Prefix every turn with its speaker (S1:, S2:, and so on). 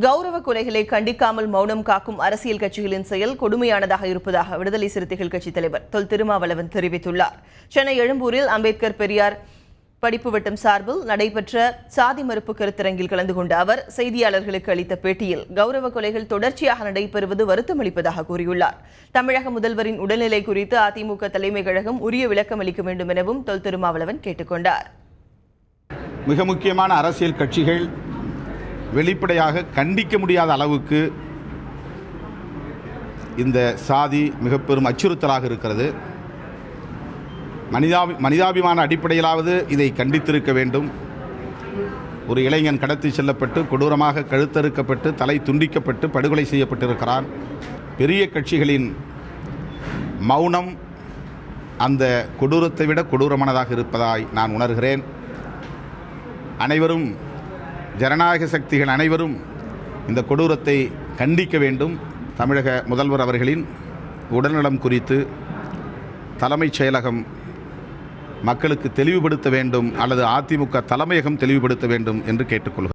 S1: கௌரவ கொலைகளை கண்டிக்காமல் மௌனம் காக்கும் அரசியல் கட்சிகளின் செயல் கொடுமையானதாக இருப்பதாக விடுதலை சிறுத்தைகள் கட்சித் தலைவர் தொல் திருமாவளவன் தெரிவித்துள்ளார். சென்னை எழும்பூரில் அம்பேத்கர் பெரியார் படிப்பு வட்டம் சார்பில் நடைபெற்ற சாதி மறுப்பு கருத்தரங்கில் கலந்து கொண்ட அவர் செய்தியாளர்களுக்கு அளித்த பேட்டியில் கௌரவ கொலைகள் தொடர்ச்சியாக நடைபெறுவது வருத்தமளிப்பதாக கூறியுள்ளார். தமிழக முதல்வரின் உடல்நிலை குறித்து அதிமுக தலைமை கழகம் உரிய விளக்கம் அளிக்க வேண்டும் எனவும் தொல் திருமாவளவன் கேட்டுக் கொண்டார்.
S2: மிக முக்கியமான அரசியல் கட்சிகள் வெளிப்படையாக கண்டிக்க முடியாத அளவுக்கு இந்த சாதி மிக பெரும் அச்சுறுத்தலாக இருக்கிறது. மனிதாபிமான அடிப்படையிலாவது இதை கண்டித்திருக்க வேண்டும். ஒரு இளைஞன் கடத்தி செல்லப்பட்டு கொடூரமாக கழுத்தறுக்கப்பட்டு தலை துண்டிக்கப்பட்டு படுகொலை செய்யப்பட்டிருக்கிறான். பெரிய கட்சிகளின் மௌனம் அந்த கொடூரத்தை விட கொடூரமானதாக இருப்பதாய் நான் உணர்கிறேன். அனைவரும் ஜனநாயக சக்திகள் அனைவரும் இந்த கொடூரத்தை கண்டிக்க வேண்டும். தமிழக முதல்வர் அவர்களின் உடல்நலம் குறித்து தலைமைச் செயலகம் மக்களுக்கு தெளிவுபடுத்த வேண்டும் அல்லது அதிமுக தலைமையகம் தெளிவுபடுத்த வேண்டும் என்று கேட்டுக்கொள்கிறேன்.